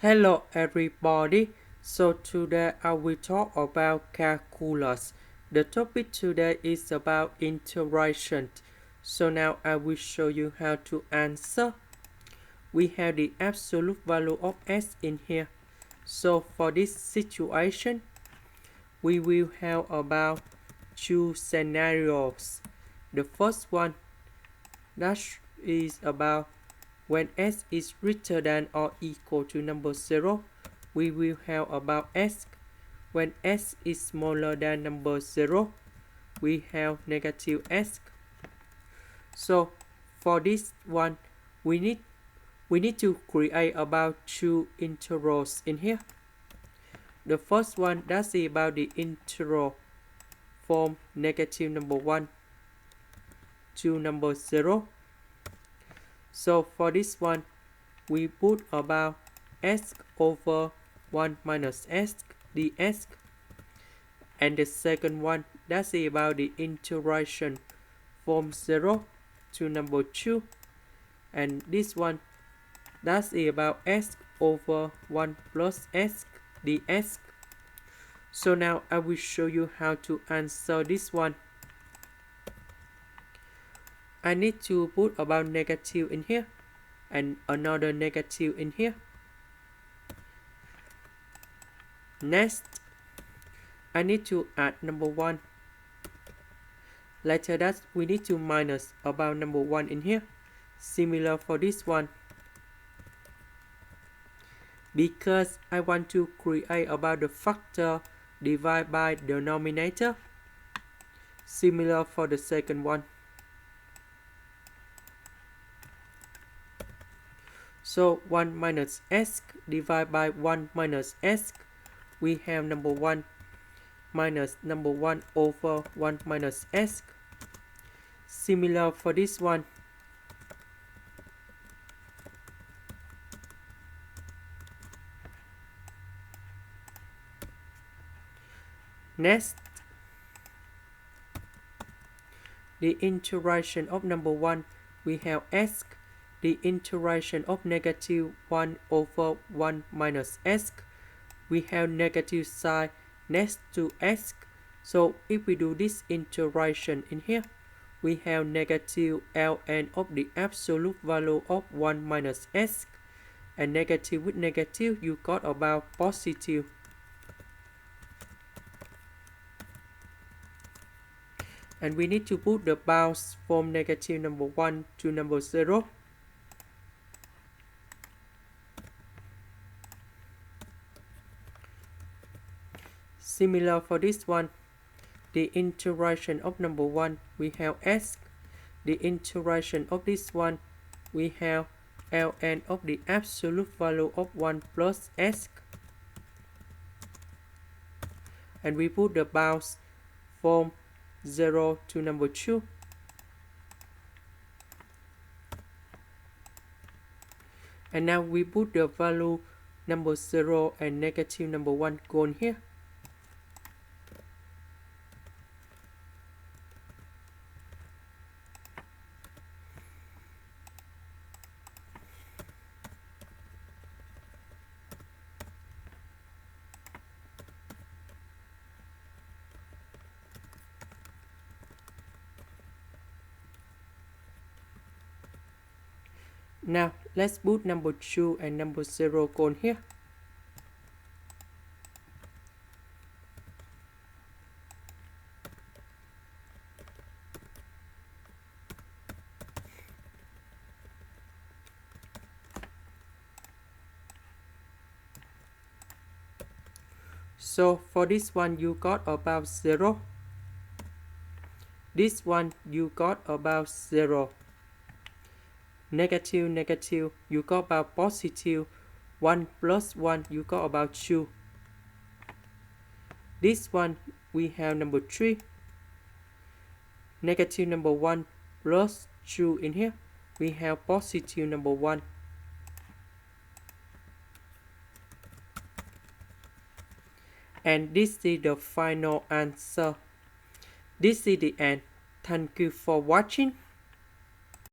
Hello everybody. So today I will talk about calculus. The topic today is about integration. So now I will show you how to answer. We have the absolute value of s in here. So for this situation, we will have about two scenarios. The first one that is about when s is greater than or equal to number 0, we will have about s. When s is smaller than number 0, we have negative s. So for this one, we need to create about two intervals in here. The first one, that's about the interval from negative number 1 to number 0. So for this one, we put about s over 1 minus s ds. And the second one, that's about the integration from 0 to number 2. And this one, that's about s over 1 plus s ds. So now I will show you how to answer this one. I need to put about negative in here and another negative in here. Next, I need to add number 1. Later that, we need to minus about number 1 in here. Similar for this one. Because I want to create about the factor divide by the denominator. Similar for the second one. So 1 minus s divided by 1 minus s. We have number 1 minus number 1 over 1 minus s. Similar for this one. Next, the integration of number 1, we have s. The integration of negative 1 over 1 minus s. We have negative sign next to s. So if we do this integration in here, we have negative ln of the absolute value of 1 minus s. And negative with negative, you got about positive. And we need to put the bounds from negative number 1 to number 0. Similar for this one, the integration of number 1, we have s. The integration of this one, we have ln of the absolute value of 1 plus s. And we put the bounds from 0 to number 2. And now we put the value number 0 and negative number 1 go in here. Now let's put number 2 and number 0 go in here. So for this one, you got about 0. This one, you got about 0. Negative, negative, you got about positive. 1 plus 1, you got about 2. This one, we have number 3. Negative number 1 plus 2 in here. We have positive number 1. And this is the final answer. This is the end. Thank you for watching.